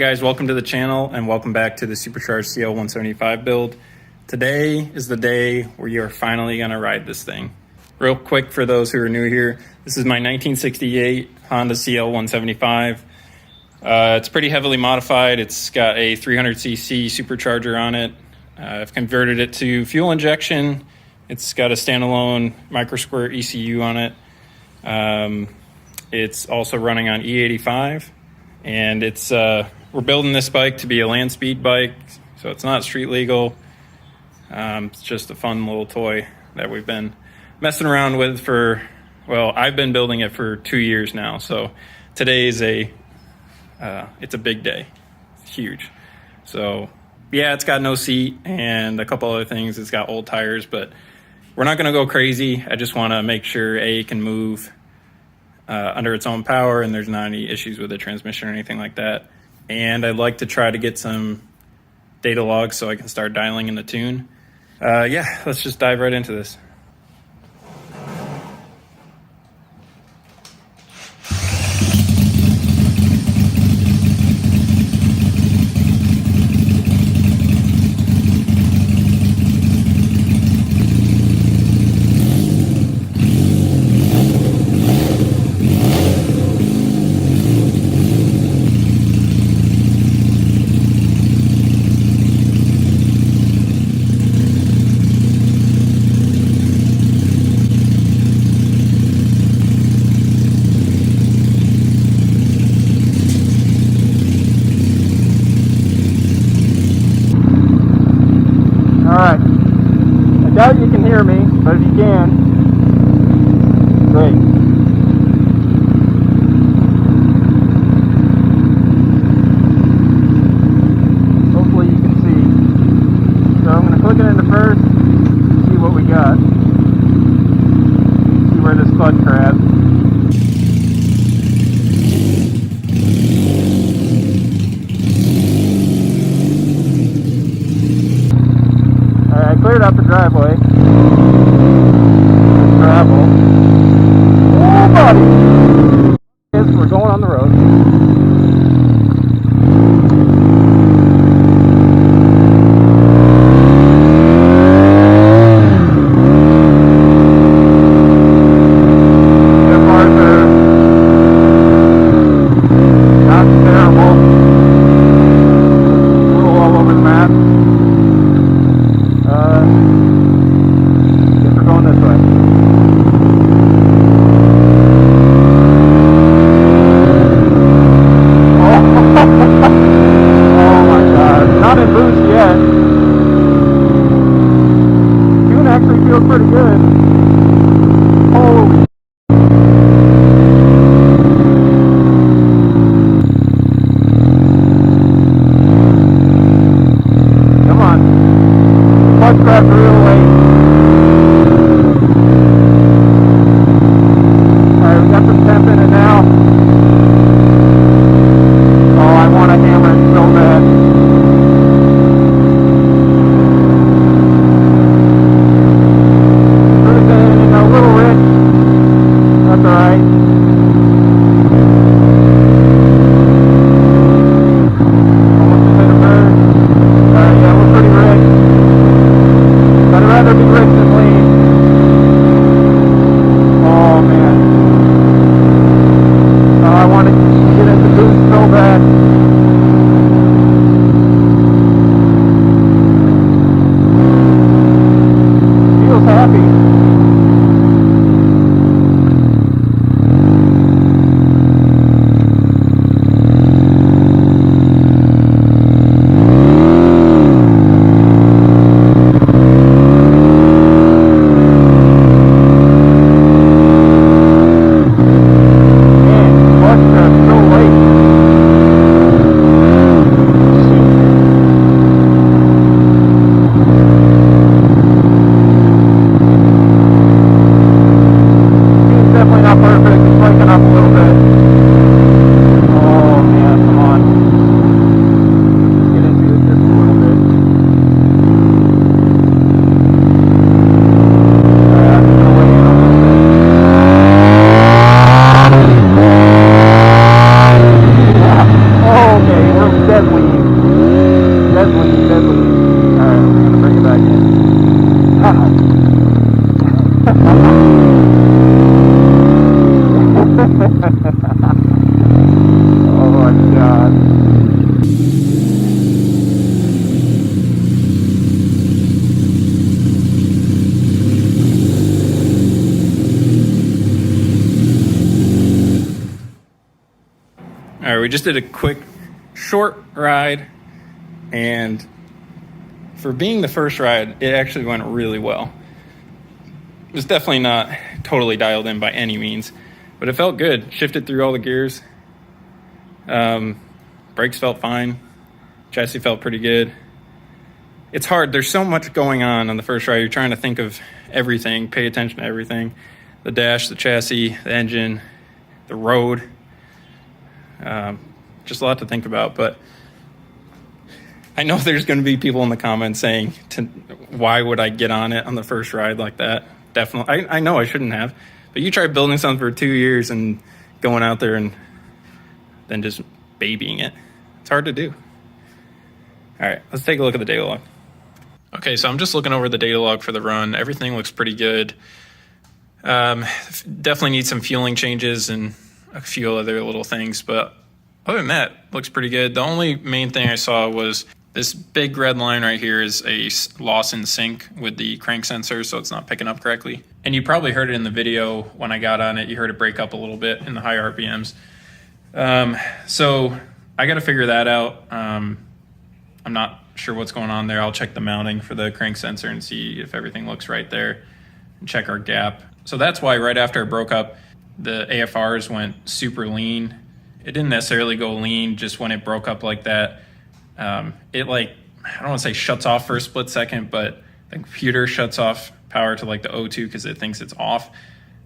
guys, welcome to the channel and welcome back to the Supercharged CL175 build. Today is the day where you're finally gonna ride this thing. Real quick for those who are new here, this is my 1968 Honda CL175. It's pretty heavily modified. It's got a 300cc supercharger on it. I've converted it to fuel injection. It's got a standalone microsquare ECU on it. It's also running on E85. And it's we're building this bike to be a land speed bike, so it's not street legal. It's just a fun little toy that we've been messing around with for, well, I've been building it for 2 years now. So today is it's a big day. It's huge. So yeah, it's got no seat and a couple other things. It's got old tires, but we're not gonna go crazy. I just wanna make sure it can move under its own power and there's not any issues with the transmission or anything like that. And I'd like to try to get some data logs so I can start dialing in the tune. Yeah, let's just dive right into this. Alright, I doubt you can hear me, but if you can, great. Hopefully you can see. So I'm going to click it into first, see what we got. See where this bud crabs. I cleared out the driveway. There's gravel. Oh, buddy! Yes, we're going on the road. The bars are not terrible. A little all over the map. Guess we're going this way. Oh my god. Not in boost yet. Tune actually feels pretty good. Holy. Come on. Clutch grabs real late. Alright, we got some temp in it now. Oh, I want to hammer it so bad. Could have been a little rich. That's alright. Almost a bit of bird. Alright, yeah, we're pretty rich. But I'd rather we just did a quick, short ride, and for being the first ride, it actually went really well. It was definitely not totally dialed in by any means, but it felt good. Shifted through all the gears. Brakes felt fine. Chassis felt pretty good. It's hard. There's so much going on the first ride. You're trying to think of everything, pay attention to everything. The dash, the chassis, the engine, the road. Just a lot to think about, but I know there's going to be people in the comments saying, why would I get on it on the first ride like that? Definitely. I know I shouldn't have, but you try building something for 2 years and going out there and then just babying it. It's hard to do. All right, let's take a look at the data log. Okay, so I'm just looking over the data log for the run. Everything looks pretty good. Definitely need some fueling changes and a few other little things, but other than that, looks pretty good. The only main thing I saw was this big red line right here is a loss in sync with the crank sensor, so it's not picking up correctly. And you probably heard it in the video when I got on it. You heard it break up a little bit in the high RPMs. So I got to figure that out. I'm not sure what's going on there. I'll check the mounting for the crank sensor and see if everything looks right there and check our gap. So that's why right after it broke up, the AFRs went super lean. It didn't necessarily go lean, just when it broke up like that. It like, I don't want to say shuts off for a split second, but the computer shuts off power to like the O2 because it thinks it's off,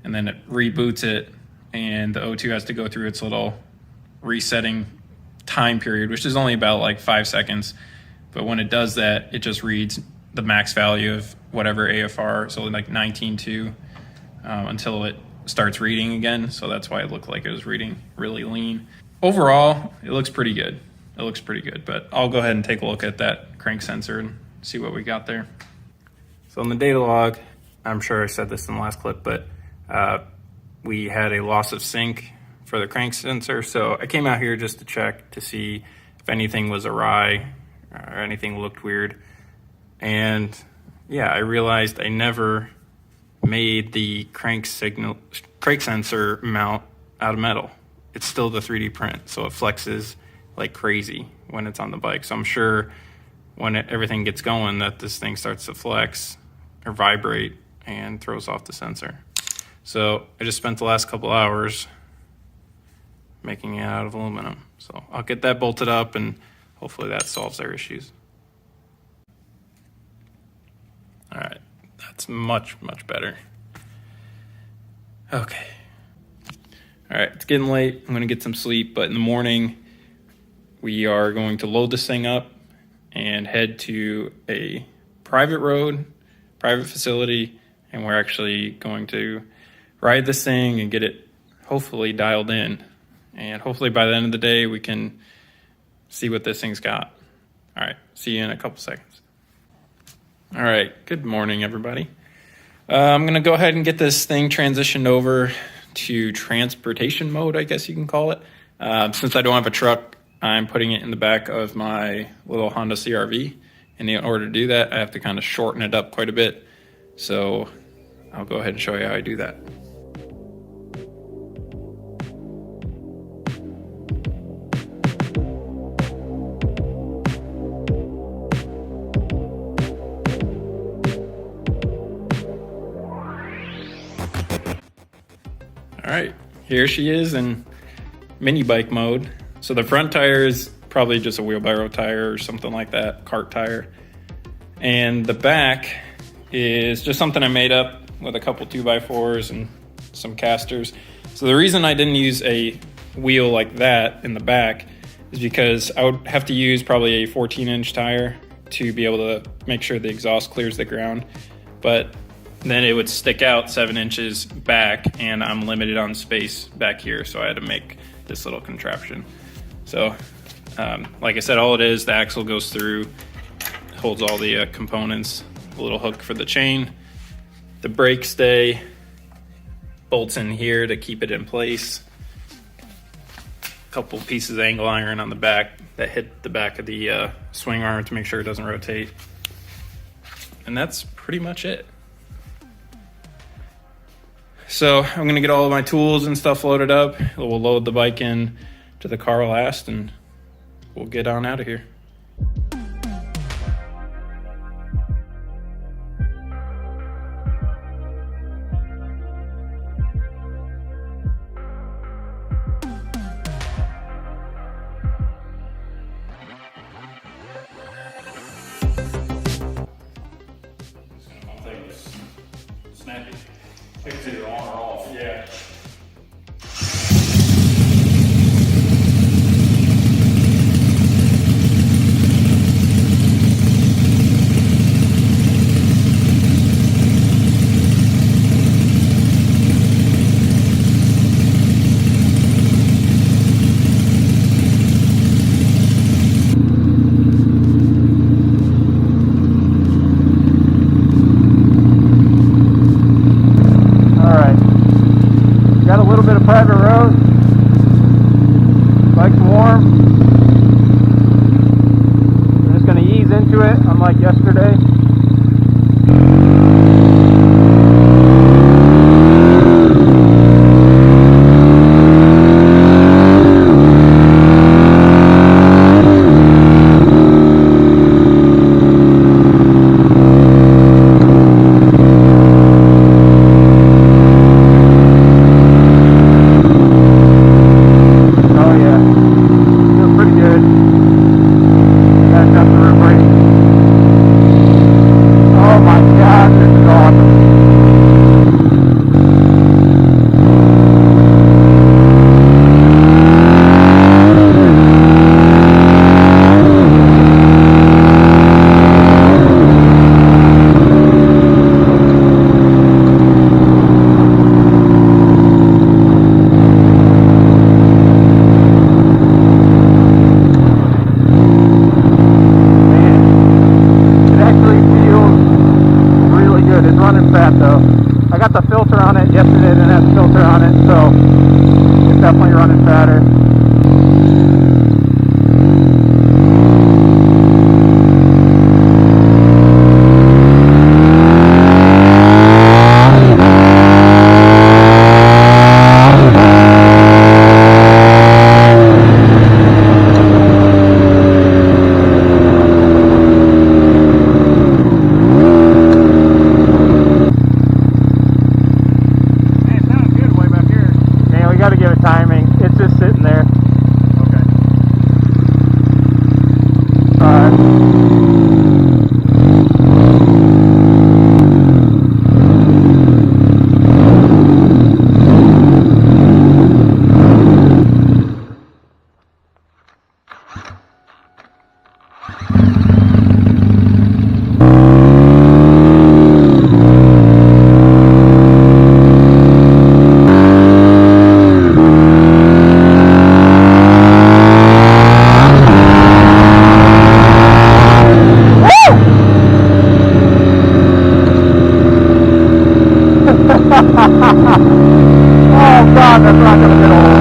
and then it reboots it, and the O2 has to go through its little resetting time period, which is only about like 5 seconds. But when it does that, it just reads the max value of whatever AFR, so like 19.2, until it starts reading again. So that's why it looked like it was reading really lean. Overall, it looks pretty good. It looks pretty good, but I'll go ahead and take a look at that crank sensor and see what we got there. So in the data log, I'm sure I said this in the last clip, but we had a loss of sync for the crank sensor. So I came out here just to check to see if anything was awry or anything looked weird. And yeah, I realized I never made the crank sensor mount out of metal. It's still the 3D print, so it flexes like crazy when it's on the bike. So I'm sure when everything gets going that this thing starts to flex or vibrate and throws off the sensor. So I just spent the last couple hours making it out of aluminum. So I'll get that bolted up and hopefully that solves their issues. All right, that's much better. Okay. All right, it's getting late. I'm gonna get some sleep, but in the morning, we are going to load this thing up and head to a private road, private facility, and we're actually going to ride this thing and get it hopefully dialed in. And hopefully by the end of the day, we can see what this thing's got. All right, see you in a couple seconds. All right, good morning, everybody. I'm gonna go ahead and get this thing transitioned over to transportation mode, I guess you can call it. Since I don't have a truck, I'm putting it in the back of my little Honda CR-V. And in order to do that, I have to kind of shorten it up quite a bit. So I'll go ahead and show you how I do that. All right, here she is in mini bike mode. So the front tire is probably just a wheelbarrow tire or something like that, cart tire. And the back is just something I made up with a couple 2x4s and some casters. So the reason I didn't use a wheel like that in the back is because I would have to use probably a 14-inch tire to be able to make sure the exhaust clears the ground. But then it would stick out 7 inches back, and I'm limited on space back here, so I had to make this little contraption. So like I said, all it is, the axle goes through, holds all the components, a little hook for the chain, the brake stay bolts in here to keep it in place, a couple pieces of angle iron on the back that hit the back of the swing arm to make sure it doesn't rotate, and that's pretty much it. So I'm gonna get all of my tools and stuff loaded up. We'll load the bike in to the car last, and we'll get on out of here. Snappy. It's either on or off. Yeah. Got a little bit of private road. Bike's warm. I'm just going to ease into it, unlike yesterday. I got the filter on it yesterday, didn't have the filter on it, so it's definitely running fatter. Got to give it timing. It's just sitting there. Okay. Oh God, that's not gonna get old.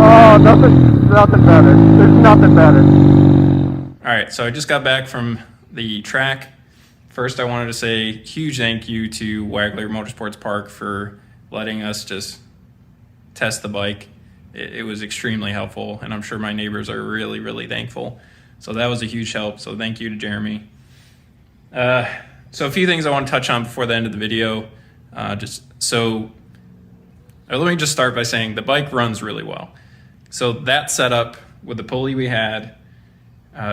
Oh, nothing better. There's nothing better. All right, so I just got back from the track. First, I wanted to say huge thank you to Wagler Motorsports Park for letting us just test the bike. It was extremely helpful, and I'm sure my neighbors are really, really thankful. So that was a huge help, so thank you to Jeremy. So a few things I want to touch on before the end of the video. Let me just start by saying the bike runs really well. So that setup with the pulley we had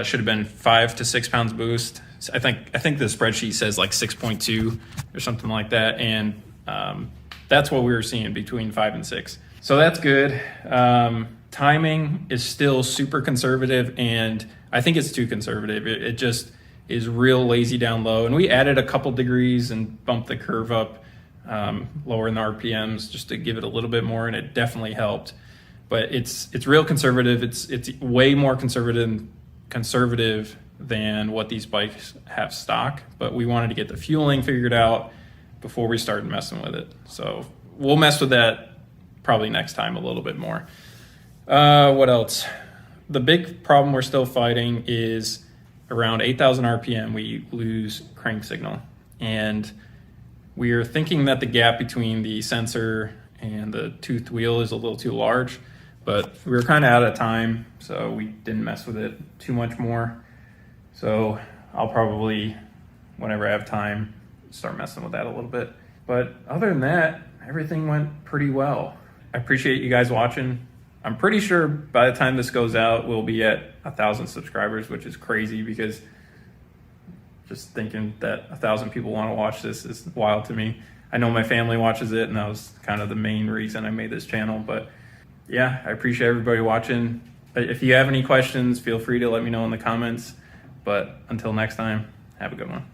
should have been 5 to 6 pounds boost. I think the spreadsheet says like 6.2 or something like that, and that's what we were seeing, between 5 and 6. So that's good. Timing is still super conservative, and I think it's too conservative. It just is real lazy down low, and we added a couple degrees and bumped the curve up, lowering the RPMs just to give it a little bit more, and it definitely helped. But it's real conservative. It's way more conservative than what these bikes have stock, but we wanted to get the fueling figured out. before we started messing with it. So we'll mess with that probably next time a little bit more. What else? The big problem we're still fighting is around 8,000 RPM, we lose crank signal. And we're thinking that the gap between the sensor and the toothed wheel is a little too large, but we were kind of out of time, so we didn't mess with it too much more. So I'll probably, whenever I have time, start messing with that a little bit. But other than that, everything went pretty well. I appreciate you guys watching. I'm pretty sure by the time this goes out, we'll be at 1,000 subscribers, which is crazy because just thinking that 1,000 people want to watch this is wild to me. I know my family watches it, and that was kind of the main reason I made this channel. But yeah, I appreciate everybody watching. If you have any questions, feel free to let me know in the comments. But until next time, have a good one.